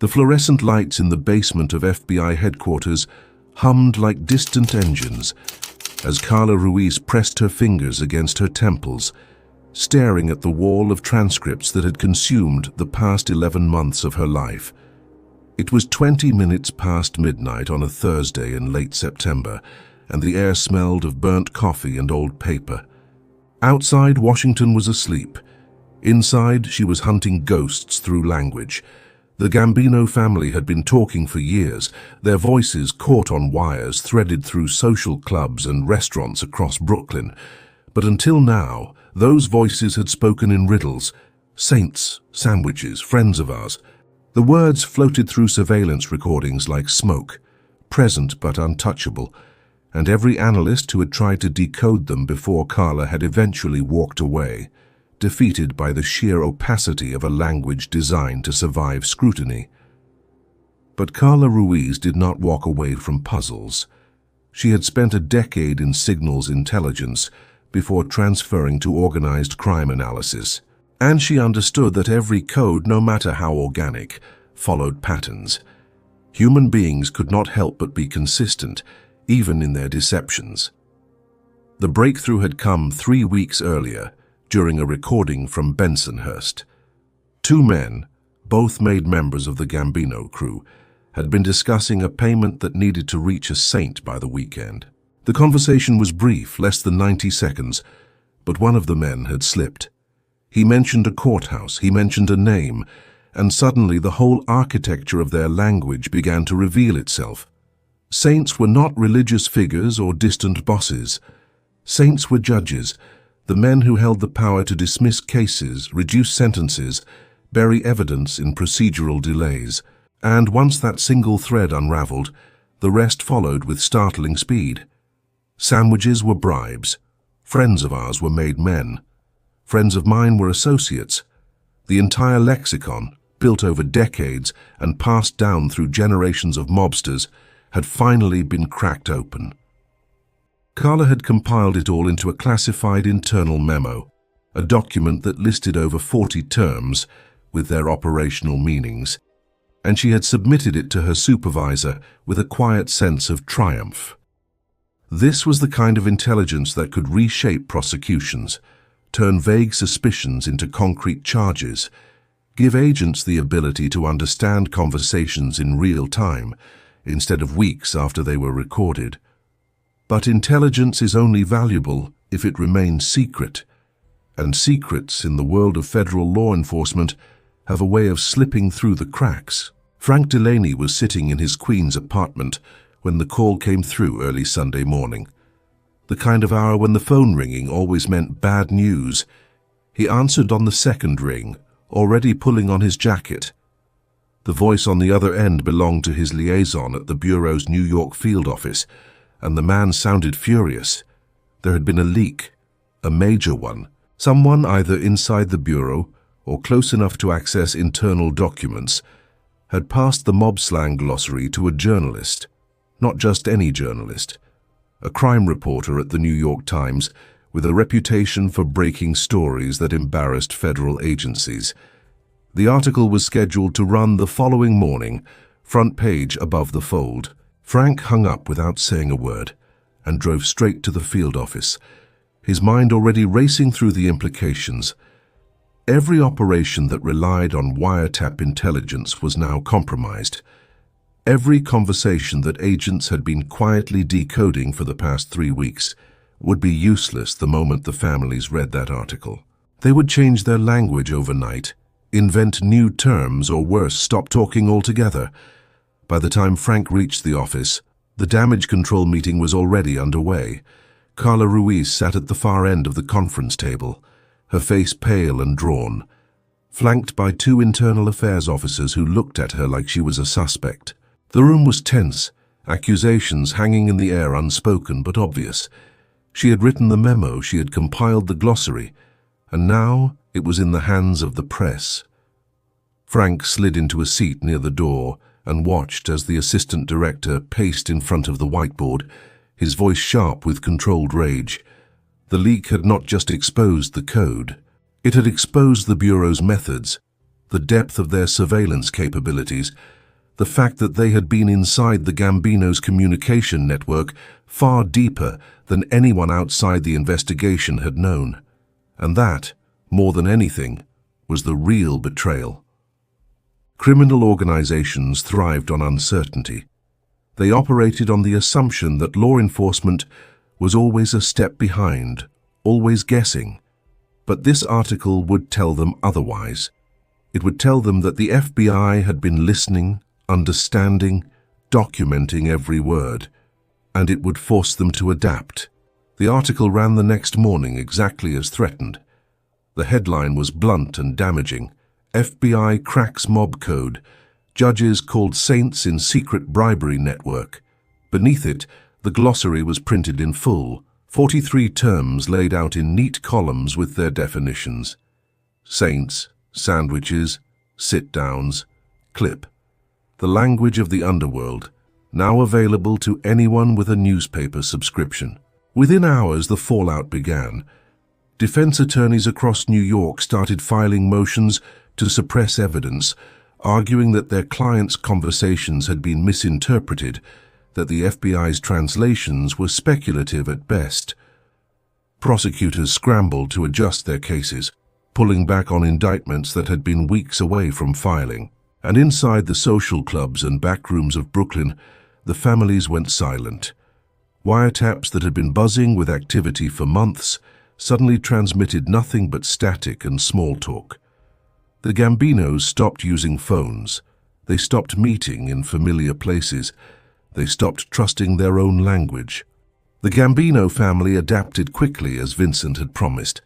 The fluorescent lights in the basement of FBI headquarters hummed like distant engines as Carla Ruiz pressed her fingers against her temples, staring at the wall of transcripts that had consumed the past 11 months of her life. It was 20 minutes past midnight on a Thursday in late September, and the air smelled of burnt coffee and old paper. Outside, Washington was asleep. Inside, she was hunting ghosts through language. The Gambino family had been talking for years, their voices caught on wires threaded through social clubs and restaurants across Brooklyn. But until now, those voices had spoken in riddles: saints, sandwiches, friends of ours. The words floated through surveillance recordings like smoke, present but untouchable, and every analyst who had tried to decode them before Carla had eventually walked away, defeated by the sheer opacity of a language designed to survive scrutiny. But Carla Ruiz did not walk away from puzzles. She had spent a decade in signals intelligence before transferring to organized crime analysis, and she understood that every code, no matter how organic, followed patterns. Human beings could not help but be consistent, even in their deceptions. The breakthrough had come 3 weeks earlier, during a recording from Bensonhurst. Two men, both made members of the Gambino crew, had been discussing a payment that needed to reach a saint by the weekend. The conversation was brief, less than 90 seconds, but one of the men had slipped. He mentioned a courthouse, he mentioned a name, and suddenly the whole architecture of their language began to reveal itself. Saints were not religious figures or distant bosses. Saints were judges, the men who held the power to dismiss cases, reduce sentences, bury evidence in procedural delays. And once that single thread unraveled, the rest followed with startling speed. Sandwiches were bribes. Friends of ours were made men. Friends of mine were associates. The entire lexicon, built over decades and passed down through generations of mobsters, had finally been cracked open. Carla had compiled it all into a classified internal memo, a document that listed over 40 terms with their operational meanings, and she had submitted it to her supervisor with a quiet sense of triumph. This was the kind of intelligence that could reshape prosecutions, turn vague suspicions into concrete charges, give agents the ability to understand conversations in real time, instead of weeks after they were recorded. But intelligence is only valuable if it remains secret, and secrets in the world of federal law enforcement have a way of slipping through the cracks. Frank Delaney was sitting in his Queens apartment when the call came through early Sunday morning. The kind of hour when the phone ringing always meant bad news. He answered on the second ring, already pulling on his jacket. The voice on the other end belonged to his liaison at the Bureau's New York field office, and the man sounded furious. There had been a leak, a major one. Someone either inside the Bureau or close enough to access internal documents had passed the mob slang glossary to a journalist, not just any journalist, a crime reporter at the New York Times with a reputation for breaking stories that embarrassed federal agencies. The article was scheduled to run the following morning, front page above the fold. Frank hung up without saying a word and drove straight to the field office, his mind already racing through the implications. Every operation that relied on wiretap intelligence was now compromised. Every conversation that agents had been quietly decoding for the past 3 weeks would be useless the moment the families read that article. They would change their language overnight, invent new terms, or worse, stop talking altogether. By the time Frank reached the office, the damage control meeting was already underway. Carla Ruiz sat at the far end of the conference table, her face pale and drawn, flanked by 2 internal affairs officers who looked at her like she was a suspect. The room was tense, accusations hanging in the air, unspoken but obvious. She had written the memo, she had compiled the glossary, and now it was in the hands of the press. Frank slid into a seat near the door and watched as the assistant director paced in front of the whiteboard, his voice sharp with controlled rage. The leak had not just exposed the code, it had exposed the Bureau's methods. the depth of their surveillance capabilities, the fact that they had been inside the Gambino's communication network far deeper than anyone outside the investigation had known. And that, more than anything, was the real betrayal. Criminal organizations thrived on uncertainty. They operated on the assumption that law enforcement was always a step behind, always guessing. But this article would tell them otherwise. It would tell them that the FBI had been listening, understanding, documenting every word, and it would force them to adapt. The article ran the next morning exactly as threatened. The headline was blunt and damaging. FBI cracks mob code. Judges called saints in secret bribery network. Beneath it, the glossary was printed in full, 43 terms laid out in neat columns with their definitions. Saints, sandwiches, sit-downs, clip. The language of the underworld, now available to anyone with a newspaper subscription. Within hours, the fallout began. Defense attorneys across New York started filing motions to suppress evidence, arguing that their clients' conversations had been misinterpreted, that the FBI's translations were speculative at best. Prosecutors scrambled to adjust their cases, pulling back on indictments that had been weeks away from filing. And inside the social clubs and backrooms of Brooklyn, the families went silent. Wiretaps that had been buzzing with activity for months suddenly transmitted nothing but static and small talk. The Gambinos stopped using phones. They stopped meeting in familiar places. They stopped trusting their own language. The Gambino family adapted quickly, as Vincent had promised.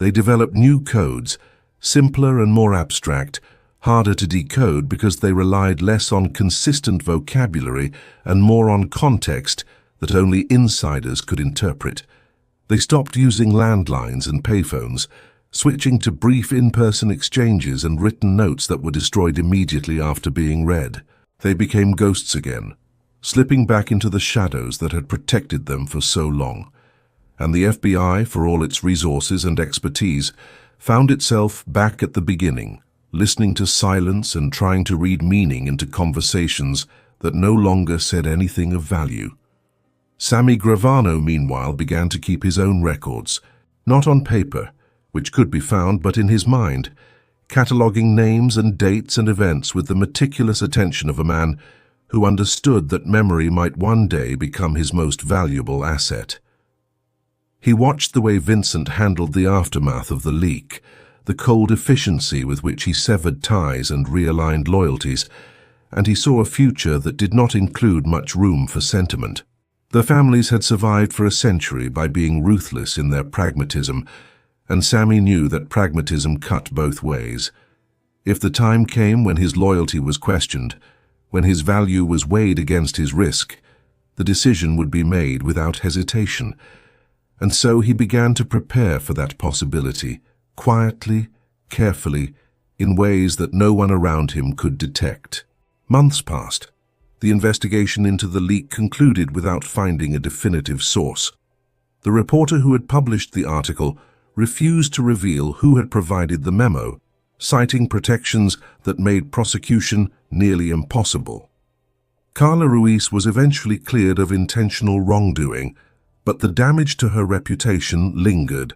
They developed new codes, simpler and more abstract, harder to decode because they relied less on consistent vocabulary and more on context that only insiders could interpret. They stopped using landlines and payphones, switching to brief in-person exchanges and written notes that were destroyed immediately after being read. They became ghosts again, slipping back into the shadows that had protected them for so long. And the FBI, for all its resources and expertise, found itself back at the beginning, listening to silence and trying to read meaning into conversations that no longer said anything of value. Sammy Gravano, meanwhile, began to keep his own records, not on paper, which could be found, but in his mind, cataloguing names and dates and events with the meticulous attention of a man who understood that memory might one day become his most valuable asset. He watched the way Vincent handled the aftermath of the leak, the cold efficiency with which he severed ties and realigned loyalties, and he saw a future that did not include much room for sentiment. The families had survived for a century by being ruthless in their pragmatism, and Sammy knew that pragmatism cut both ways. If the time came when his loyalty was questioned, when his value was weighed against his risk, the decision would be made without hesitation. And so he began to prepare for that possibility, quietly, carefully, in ways that no one around him could detect. Months passed. The investigation into the leak concluded without finding a definitive source. The reporter who had published the article refused to reveal who had provided the memo, citing protections that made prosecution nearly impossible. Carla Ruiz was eventually cleared of intentional wrongdoing, but the damage to her reputation lingered.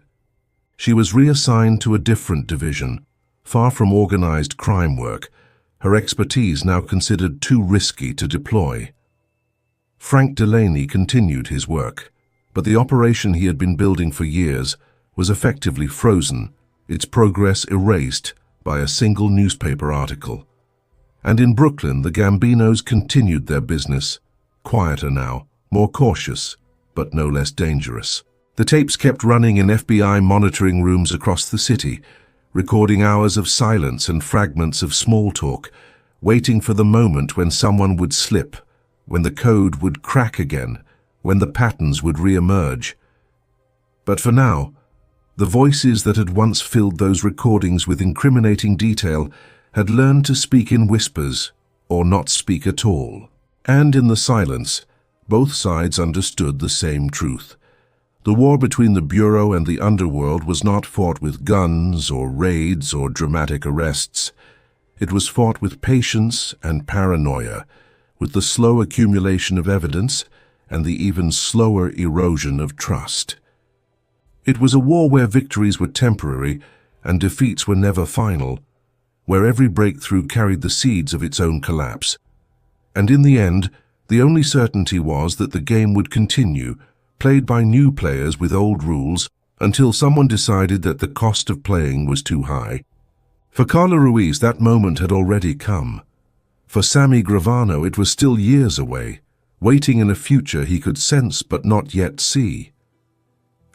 She was reassigned to a different division, far from organized crime work, her expertise now considered too risky to deploy. Frank Delaney continued his work, but the operation he had been building for years was effectively frozen, its progress erased by a single newspaper article. And in Brooklyn, the Gambinos continued their business, quieter now, more cautious, but no less dangerous. The tapes kept running in FBI monitoring rooms across the city, recording hours of silence and fragments of small talk, waiting for the moment when someone would slip, when the code would crack again, when the patterns would re-emerge. But for now, the voices that had once filled those recordings with incriminating detail had learned to speak in whispers or not speak at all. And in the silence, both sides understood the same truth. The war between the Bureau and the underworld was not fought with guns or raids or dramatic arrests. It was fought with patience and paranoia, with the slow accumulation of evidence and the even slower erosion of trust. It was a war where victories were temporary and defeats were never final, where every breakthrough carried the seeds of its own collapse. And in the end, the only certainty was that the game would continue, played by new players with old rules, until someone decided that the cost of playing was too high. For Carla Ruiz, that moment had already come. For Sammy Gravano, it was still years away, waiting in a future he could sense but not yet see.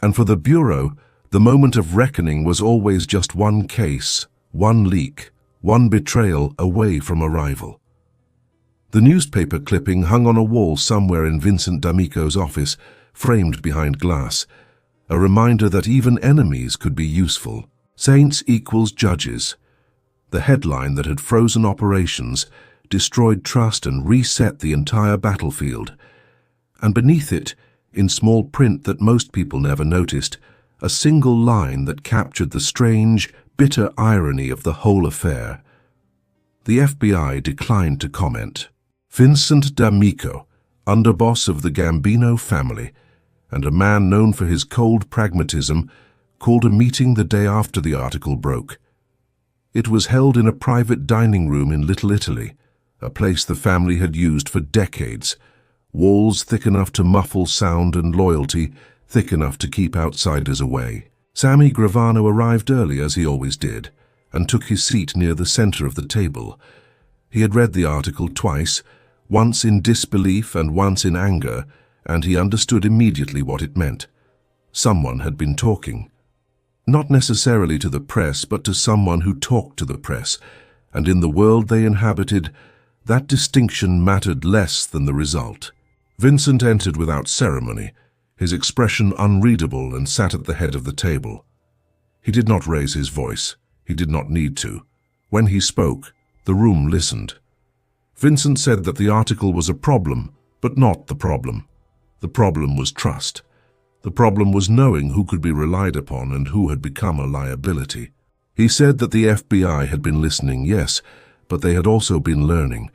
And for the Bureau, the moment of reckoning was always just one case, one leak, one betrayal away from arrival. The newspaper clipping hung on a wall somewhere in Vincent D'Amico's office, framed behind glass, a reminder that even enemies could be useful. Saints equals judges. The headline that had frozen operations, destroyed trust and reset the entire battlefield. And beneath it, in small print that most people never noticed, a single line that captured the strange, bitter irony of the whole affair. The FBI declined to comment. Vincent D'Amico, underboss of the Gambino family, and a man known for his cold pragmatism, called a meeting the day after the article broke. It was held in a private dining room in Little Italy, a place the family had used for decades, walls thick enough to muffle sound and loyalty, thick enough to keep outsiders away. Sammy Gravano arrived early, as he always did, and took his seat near the center of the table. He had read the article twice, once in disbelief and once in anger, and he understood immediately what it meant. Someone had been talking. Not necessarily to the press, but to someone who talked to the press, and in the world they inhabited, that distinction mattered less than the result. Vincent entered without ceremony, his expression unreadable, and sat at the head of the table. He did not raise his voice. He did not need to. When he spoke, the room listened. Vincent said that the article was a problem, but not the problem. The problem was trust. The problem was knowing who could be relied upon and who had become a liability. He said that the FBI had been listening, yes, but they had also been learning.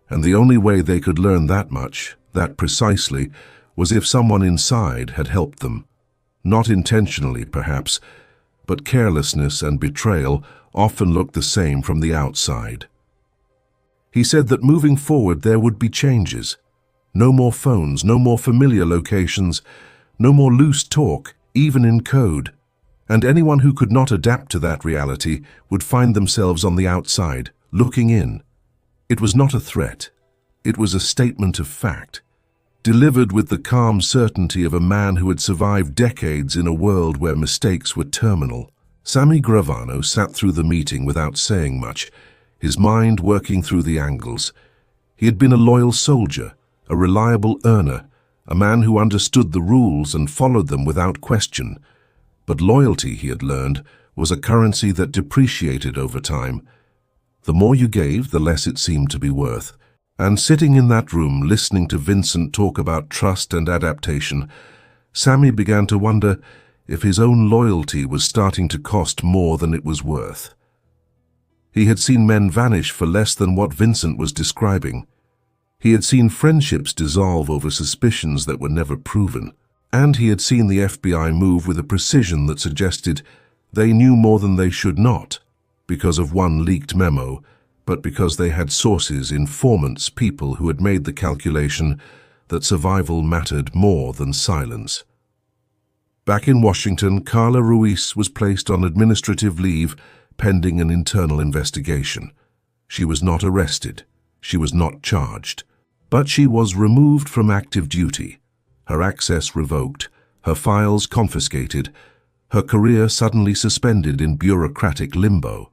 And the only way they could learn that much, that precisely, was if someone inside had helped them. Not intentionally, perhaps, but carelessness and betrayal often looked the same from the outside. He said that moving forward there would be changes. No more phones, no more familiar locations, no more loose talk, even in code. And anyone who could not adapt to that reality would find themselves on the outside, looking in. It was not a threat. It was a statement of fact, delivered with the calm certainty of a man who had survived decades in a world where mistakes were terminal. Sammy Gravano sat through the meeting without saying much, his mind working through the angles. He had been a loyal soldier, a reliable earner, a man who understood the rules and followed them without question. But loyalty, he had learned, was a currency that depreciated over time. The more you gave, the less it seemed to be worth. And sitting in that room, listening to Vincent talk about trust and adaptation, Sammy began to wonder if his own loyalty was starting to cost more than it was worth. He had seen men vanish for less than what Vincent was describing. He had seen friendships dissolve over suspicions that were never proven. And he had seen the FBI move with a precision that suggested they knew more than they should not, because of one leaked memo, but because they had sources, informants, people who had made the calculation that survival mattered more than silence. Back in Washington, Carla Ruiz was placed on administrative leave pending an internal investigation. She was not arrested. She was not charged. But she was removed from active duty, her access revoked, her files confiscated, her career suddenly suspended in bureaucratic limbo.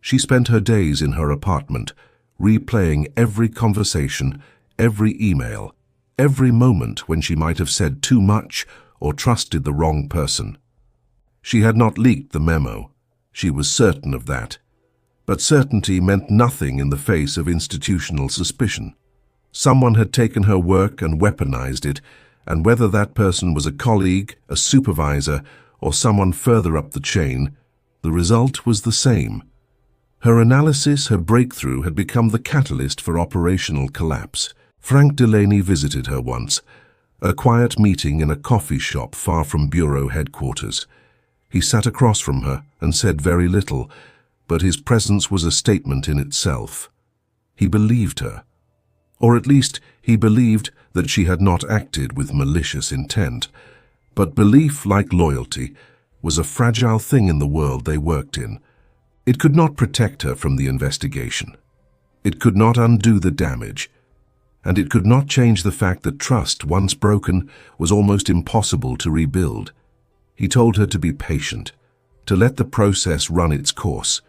She spent her days in her apartment, replaying every conversation, every email, every moment when she might have said too much or trusted the wrong person. She had not leaked the memo. She was certain of that. But certainty meant nothing in the face of institutional suspicion. Someone had taken her work and weaponized it, and whether that person was a colleague, a supervisor, or someone further up the chain, the result was the same. Her analysis, her breakthrough, had become the catalyst for operational collapse. Frank Delaney visited her once, a quiet meeting in a coffee shop far from bureau headquarters. He sat across from her and said very little, but his presence was a statement in itself. He believed her. Or at least, he believed that she had not acted with malicious intent. But belief, like loyalty, was a fragile thing in the world they worked in. It could not protect her from the investigation. It could not undo the damage. And it could not change the fact that trust, once broken, was almost impossible to rebuild. He told her to be patient, to let the process run its course,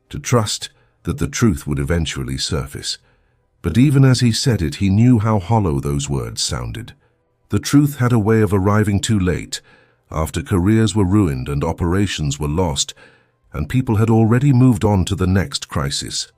to trust that the truth would eventually surface. But even as he said it, he knew how hollow those words sounded. The truth had a way of arriving too late, after careers were ruined and operations were lost, and people had already moved on to the next crisis.